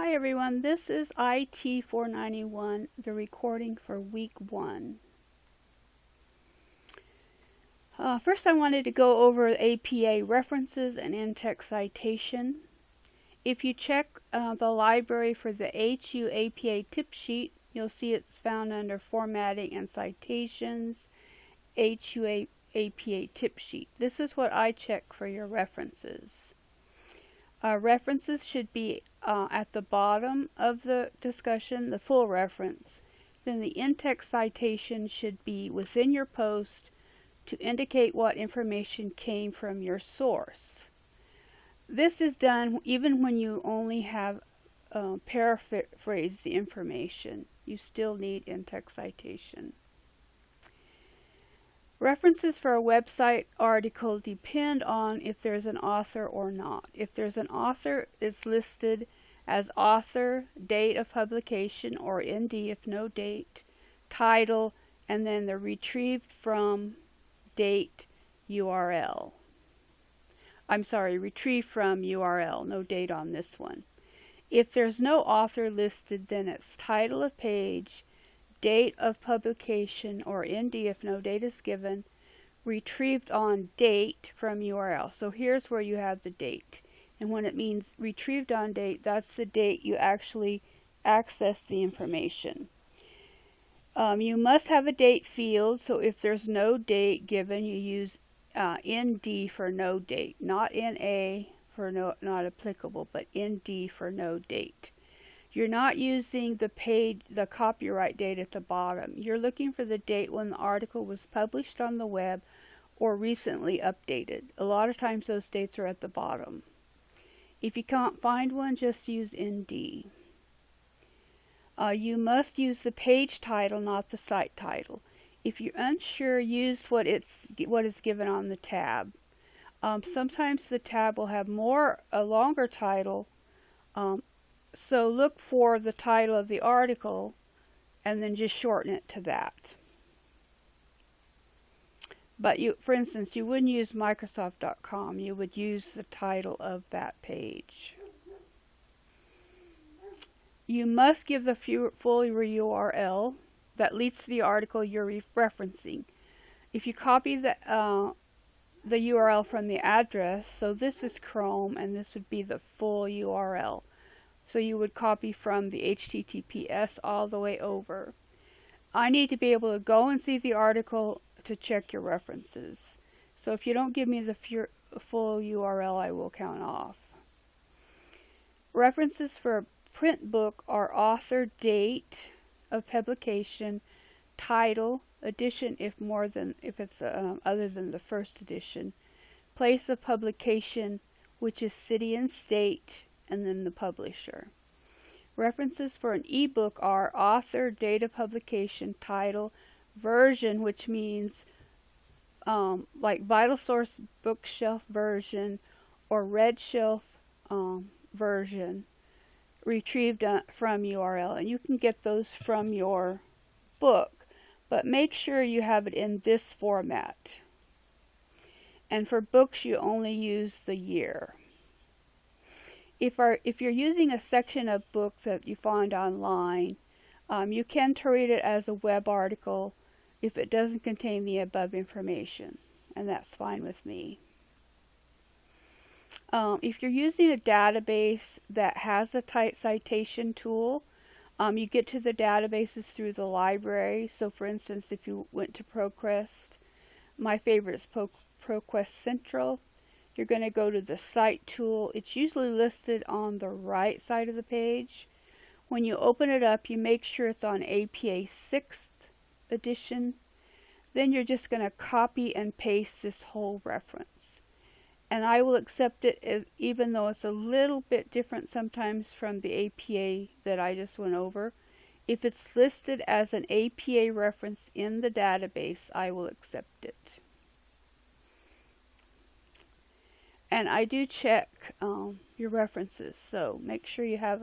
Hi everyone, this is IT491, the recording for week 1. First I wanted to go over APA references and in-text citation. If you check the library for the HU APA tip sheet, you'll see it's found under Formatting and Citations, HU APA tip sheet. This is what I check for your references. References should be at the bottom of the discussion, the full reference. Then the in-text citation should be within your post to indicate what information came from your source. This is done even when you only have paraphrased the information. You still need in-text citation. References for a website article depend on if there's an author or not. If there's an author, it's listed as author, date of publication, or ND if no date, title, and then the retrieved from date URL. Retrieved from URL, no date on this one. If there's no author listed, then it's title of page, date of publication, or ND if no date is given, retrieved on date from URL. So here's where you have the date. And when it means retrieved on date, that's the date you actually access the information. You must have a date field, so if there's no date given, you use ND for no date, not NA for not applicable, but ND for no date. You're not using the copyright date at the bottom. You're looking for the date when the article was published on the web or recently updated. A lot of times those dates are at the bottom. If you can't find one, just use ND. You must use the page title, not the site title. If you're unsure, use what is given on the tab. Sometimes the tab will have a longer title. So look for the title of the article and then just shorten it to that. But for instance, you wouldn't use Microsoft.com. You would use the title of that page. You must give the full URL that leads to the article you're referencing. If you copy the URL from the address, so this is Chrome and this would be the full URL. So you would copy from the HTTPS all the way over. I need to be able to go and see the article to check your references. So if you don't give me the full URL, I will count off. References for a print book are author, date of publication, title, edition if it's other than the first edition, place of publication, which is city and state, and then the publisher. References for an ebook are author, date of publication, title, version, which means like Vital Source bookshelf version or Red Shelf version, retrieved from URL. And you can get those from your book, but make sure you have it in this format. And for books, you only use the year. If you're using a section of book that you find online, you can treat it as a web article if it doesn't contain the above information, and that's fine with me. If you're using a database that has a tight citation tool, you get to the databases through the library. So for instance, if you went to ProQuest, my favorite is ProQuest Central. You're going to go to the Cite tool. It's usually listed on the right side of the page. When you open it up, you make sure it's on APA 6th edition. Then you're just going to copy and paste this whole reference. And I will accept it even though it's a little bit different sometimes from the APA that I just went over. If it's listed as an APA reference in the database, I will accept it. And I do check your references, so make sure you have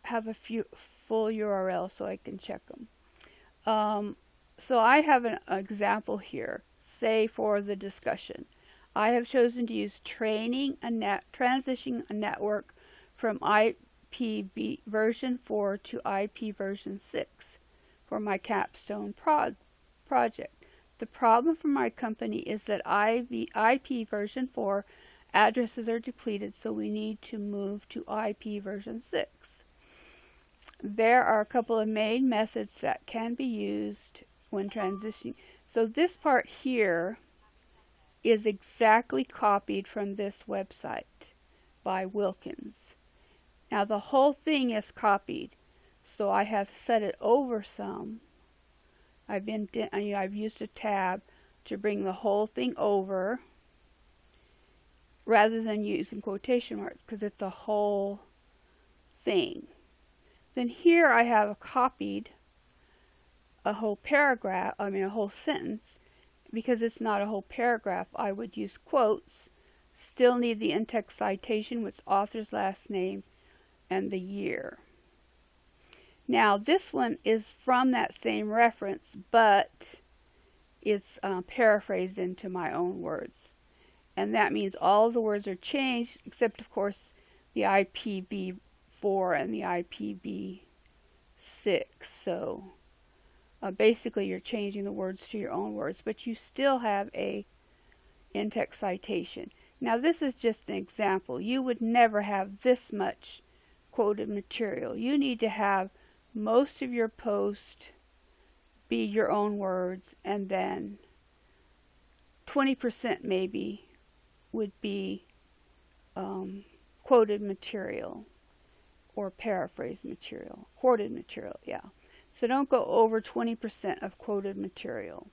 a few full URL so I can check them. So I have an example here, say for the discussion. I have chosen to use transitioning a network from IP version 4 to IP version 6 for my capstone project. The problem for my company is that IP version 4 addresses are depleted, so we need to move to IP version 6. There are a couple of main methods that can be used when transitioning. So this part here is exactly copied from this website by Wilkins. Now the whole thing is copied, so I have set it over some. I've used a tab to bring the whole thing over rather than using quotation marks because it's a whole thing. Then here I have copied a whole paragraph, a whole sentence. Because it's not a whole paragraph, I would use quotes. Still need the in-text citation with author's last name and the year. Now this one is from that same reference, but it's paraphrased into my own words. And that means all of the words are changed, except of course the IPv4 and the IPv6. So basically you're changing the words to your own words, but you still have a in-text citation. Now this is just an example. You would never have this much quoted material. You need to have most of your post be your own words, and then 20% maybe would be quoted material or paraphrased material, quoted material, yeah. So don't go over 20% of quoted material.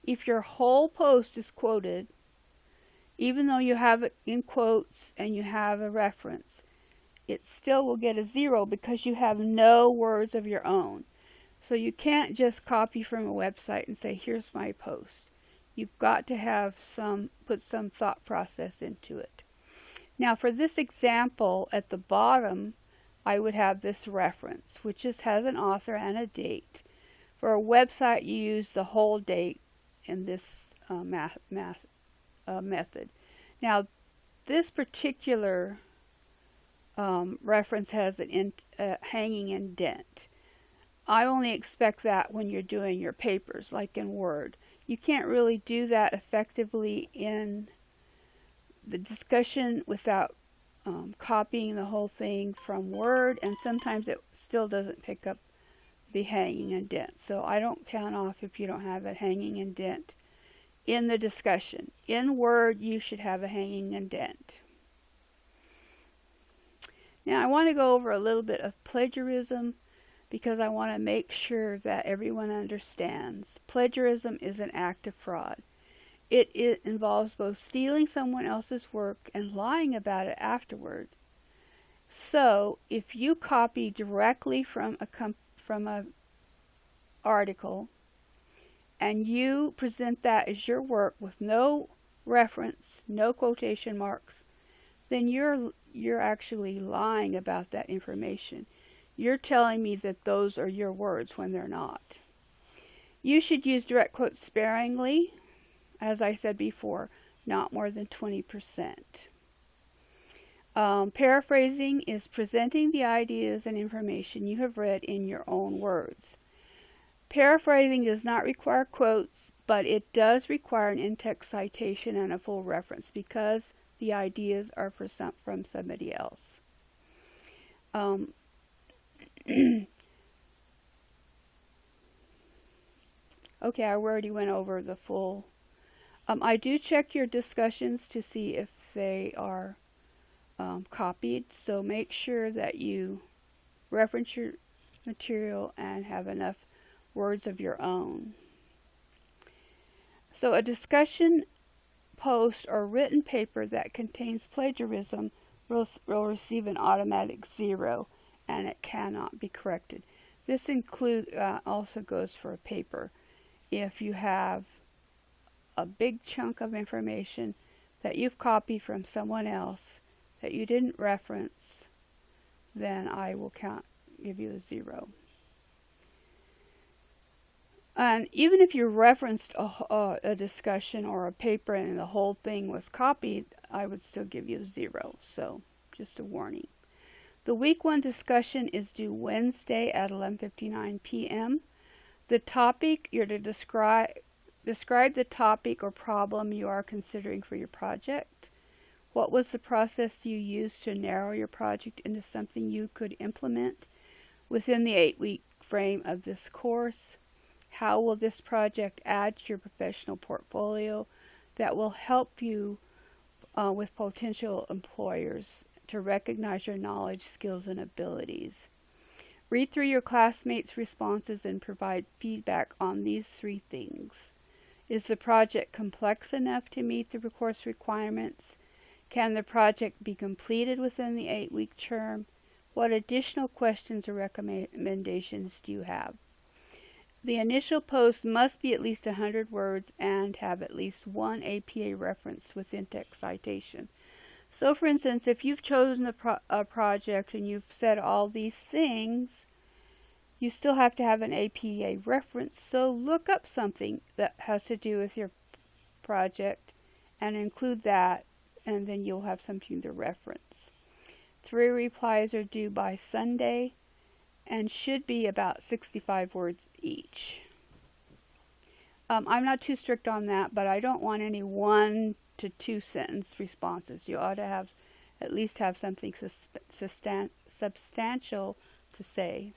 If your whole post is quoted, even though you have it in quotes and you have a reference, it still will get a 0 because you have no words of your own. So you can't just copy from a website and say, here's my post. You've got to have put some thought process into it. Now for this example, at the bottom, I would have this reference, which just has an author and a date. For a website, you use the whole date in this method. Now, this particular reference has an hanging indent. I only expect that when you're doing your papers, like in Word. You can't really do that effectively in the discussion without copying the whole thing from Word, and sometimes it still doesn't pick up the hanging indent. So I don't count off if you don't have a hanging indent in the discussion. In Word, you should have a hanging indent. Now I want to go over a little bit of plagiarism because I want to make sure that everyone understands. Plagiarism is an act of fraud. It involves both stealing someone else's work and lying about it afterward. So, if you copy directly from a article and you present that as your work with no reference, no quotation marks, then you're actually lying about that information. You're telling me that those are your words when they're not. You should use direct quotes sparingly. As I said before, not more than 20%. Paraphrasing is presenting the ideas and information you have read in your own words. Paraphrasing does not require quotes, but it does require an in-text citation and a full reference because the ideas are from somebody else. Okay, I already went over the full. I do check your discussions to see if they are copied, so make sure that you reference your material and have enough words of your own. So a discussion post or written paper that contains plagiarism will receive an automatic 0, and it cannot be corrected. This also goes for a paper. If you have a big chunk of information that you've copied from someone else that you didn't reference, then I will give you a 0. And even if you referenced a discussion or a paper and the whole thing was copied, I would still give you a 0. So just a warning. The week 1 discussion is due Wednesday at 11:59 p.m. The topic, you're to describe the topic or problem you are considering for your project. What was the process you used to narrow your project into something you could implement within the 8-week frame of this course? How will this project add to your professional portfolio that will help you with potential employers to recognize your knowledge, skills, and abilities? Read through your classmates' responses and provide feedback on these 3 things. Is the project complex enough to meet the course requirements? Can the project be completed within the 8-week term? What additional questions or recommendations do you have? The initial post must be at least 100 words and have at least 1 APA reference with in-text citation. So for instance, if you've chosen a project and you've said all these things, you still have to have an APA reference. So look up something that has to do with your project and include that, and then you'll have something to reference. 3 replies are due by Sunday and should be about 65 words each. I'm not too strict on that, but I don't want any 1 to 2 sentence responses. You ought to have at least have something substantial to say.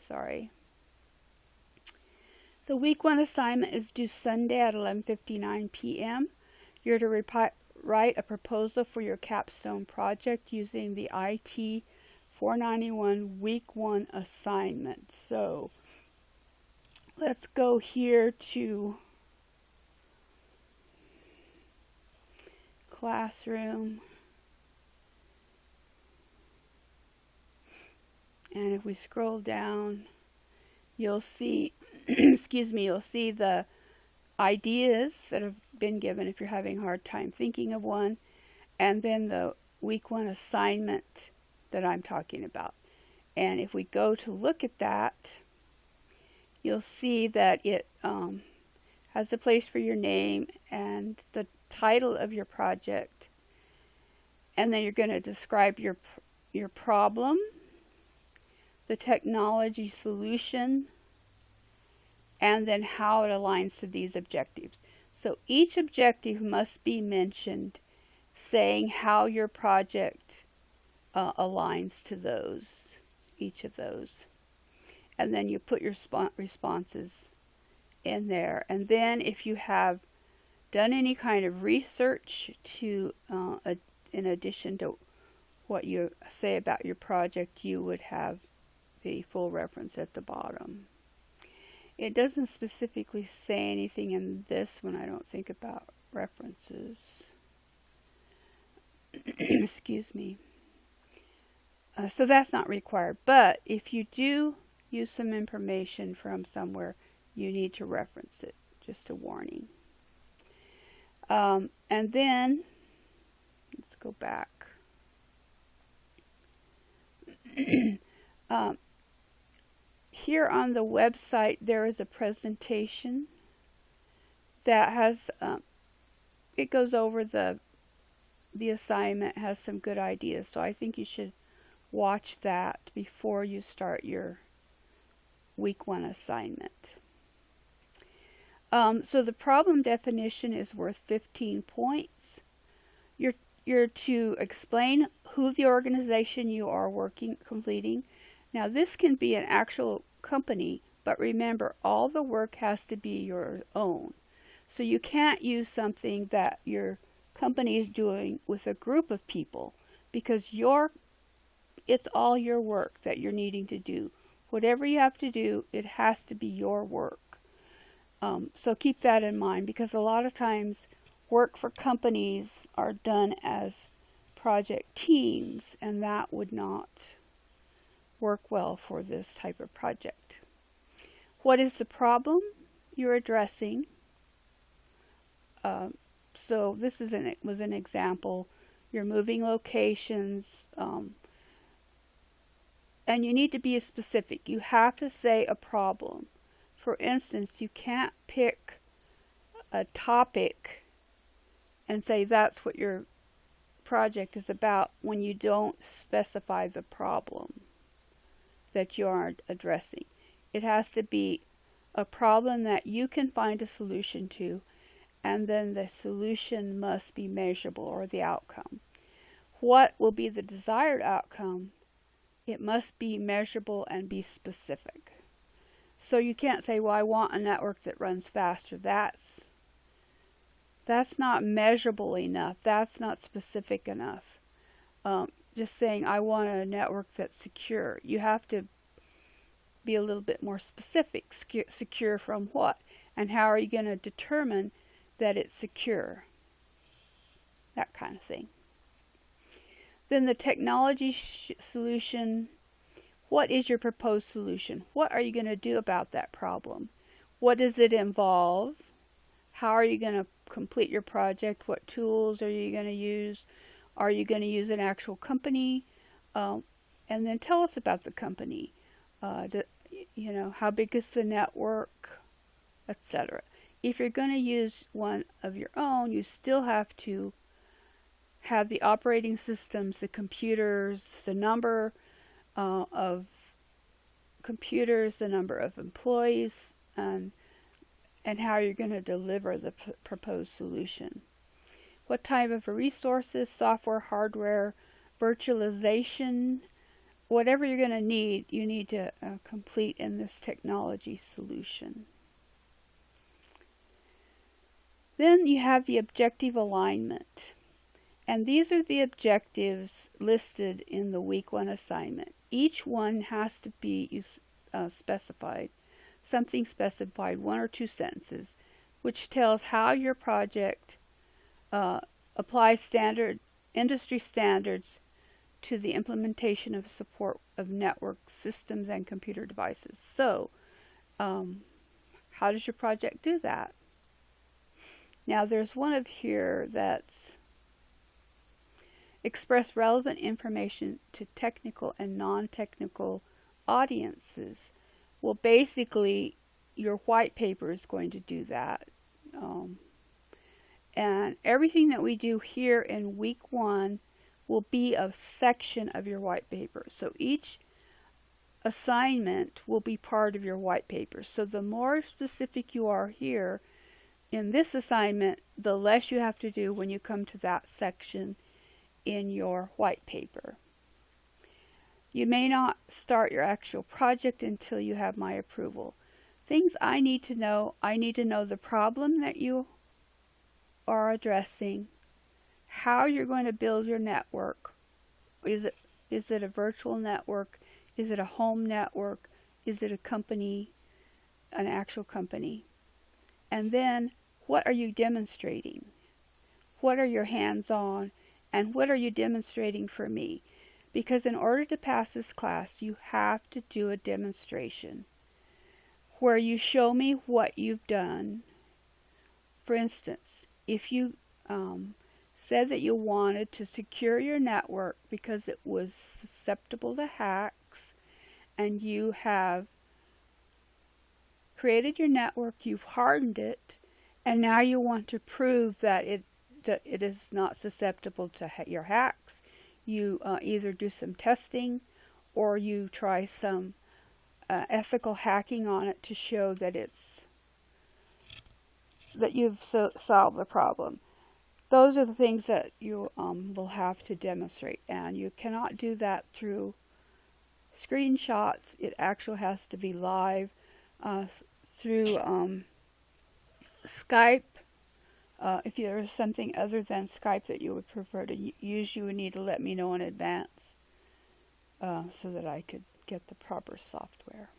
The week 1 assignment is due Sunday at 11:59 p.m. You're to write a proposal for your capstone project using the IT491 Week 1 assignment. So let's go here to Classroom. And if we scroll down, you'll see you'll see the ideas that have been given if you're having a hard time thinking of one, and then the week 1 assignment that I'm talking about. And if we go to look at that, you'll see that it has a place for your name and the title of your project, and then you're going to describe your problem, the technology solution, and then how it aligns to these objectives. So each objective must be mentioned, saying how your project aligns to each of those. And then you put your responses in there. And then if you have done any kind of research to, in addition to what you say about your project, you would have the full reference at the bottom. It doesn't specifically say anything in this one, I don't think, about references. Excuse me. So that's not required. But if you do use some information from somewhere, you need to reference it. Just a warning. And then, let's go back. Here on the website, there is a presentation that has, it goes over the assignment, has some good ideas. So I think you should watch that before you start your week 1 assignment. So the problem definition is worth 15 points. You're to explain who the organization you are completing. Now this can be an actual company, but remember, all the work has to be your own. So you can't use something that your company is doing with a group of people, because it's all your work that you're needing to do. Whatever you have to do, it has to be your work. So keep that in mind, because a lot of times work for companies are done as project teams, and that would not work well for this type of project. What is the problem you're addressing? So this was an example. You're moving locations, and you need to be specific. You have to say a problem. For instance, you can't pick a topic and say that's what your project is about when you don't specify the problem. that you are addressing. It has to be a problem that you can find a solution to, and then the solution must be measurable, or the outcome. What will be the desired outcome? It must be measurable and be specific. So you can't say, well, I want a network that runs faster. That's not measurable enough. That's not specific enough. Just saying, I want a network that's secure. You have to be a little bit more specific. Secure from what? And how are you going to determine that it's secure? That kind of thing. Then the technology solution. What is your proposed solution? What are you going to do about that problem? What does it involve? How are you going to complete your project? What tools are you going to use? Are you going to use an actual company? And then tell us about the company. How big is the network, etc. If you're going to use one of your own, you still have to have the operating systems, the computers, the number of computers, the number of employees, and how you're going to deliver the proposed solution. What type of resources, software, hardware, virtualization, whatever you're going to need, you need to complete in this technology solution. Then you have the objective alignment. And these are the objectives listed in the week 1 assignment. Each one has to be specified, something specified, 1 or 2 sentences, which tells how your project applies industry standards to the implementation of support of network systems and computer devices. So, how does your project do that? Now, there's one of here that's express relevant information to technical and non-technical audiences. Well, basically, your white paper is going to do that. And everything that we do here in week 1 will be a section of your white paper. So each assignment will be part of your white paper. So the more specific you are here in this assignment, the less you have to do when you come to that section in your white paper. You may not start your actual project until you have my approval. Things I need to know the problem that you are addressing, how you're going to build your network. Is it a virtual network? Is it a home network? Is it a company, an actual company? And then, what are you demonstrating? What are your hands-on? And what are you demonstrating for me? Because in order to pass this class, you have to do a demonstration where you show me what you've done. For instance, if you said that you wanted to secure your network because it was susceptible to hacks, and you have created your network, you've hardened it, and now you want to prove that it is not susceptible to your hacks. You either do some testing or you try some ethical hacking on it to show that you've solved the problem. Those are the things that you will have to demonstrate, and you cannot do that through screenshots. It actually has to be live through Skype. If there is something other than Skype that you would prefer to use, you would need to let me know in advance so that I could get the proper software.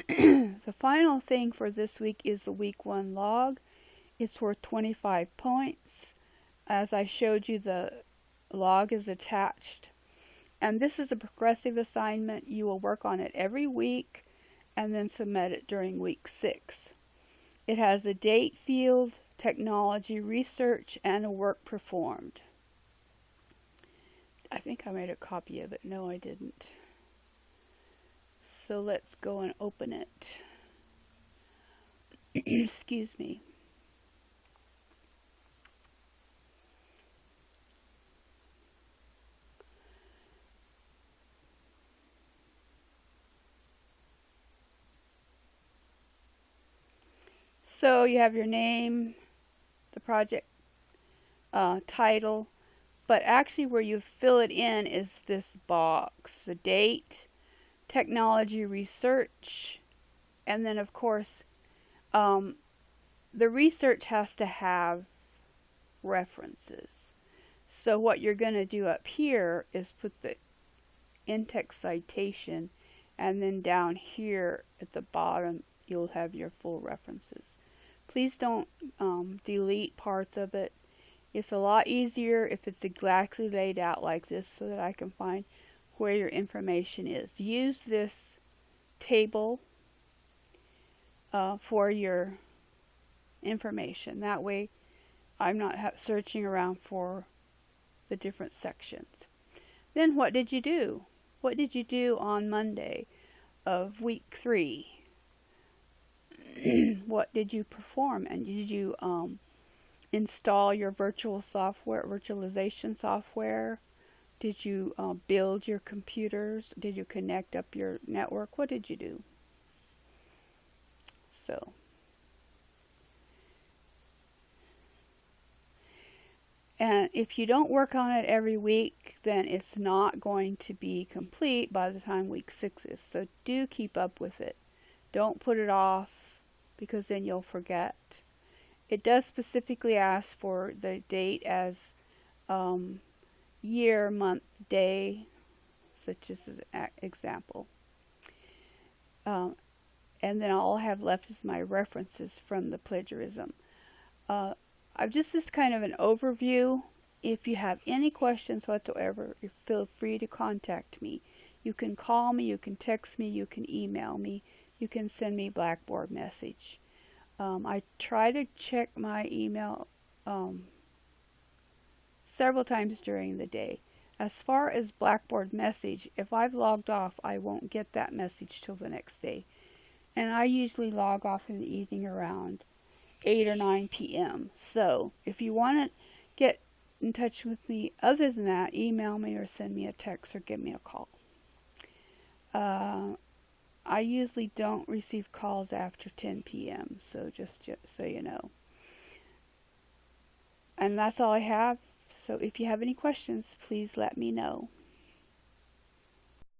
The final thing for this week is the week 1 log. It's worth 25 points. As I showed you, the log is attached. And this is a progressive assignment. You will work on it every week and then submit it during week 6. It has a date field, technology, research, and a work performed. I think I made a copy of it. No, I didn't. So let's go and open it. Excuse me. So you have your name, the project title, but actually where you fill it in is this box, the date, technology research, and then of course the research has to have references. So what you're going to do up here is put the in-text citation, and then down here at the bottom you'll have your full references. Please don't delete parts of it. It's a lot easier if it's exactly laid out like this so that I can find where your information is. Use this table for your information. That way I'm not searching around for the different sections. Then what did you do? What did you do on Monday of week 3? What did you perform? And did you install your virtualization software? Did you build your computers? Did you connect up your network? What did you do? So and if you don't work on it every week, then it's not going to be complete by the time week 6 is. So do keep up with it. Don't put it off, because then you'll forget. It does specifically ask for the date as year, month, day, such as an example. And then all I have left is my references from the plagiarism. I've just this kind of an overview. If you have any questions whatsoever, you feel free to contact me. You can call me, you can text me, you can email me, you can send me Blackboard message. I try to check my email several times during the day. As far as Blackboard message, if I've logged off, I won't get that message till the next day. And I usually log off in the evening around 8 or 9 p.m. So if you want to get in touch with me other than that, email me or send me a text or give me a call. I usually don't receive calls after 10 p.m. So just so you know. And that's all I have. So if you have any questions, please let me know.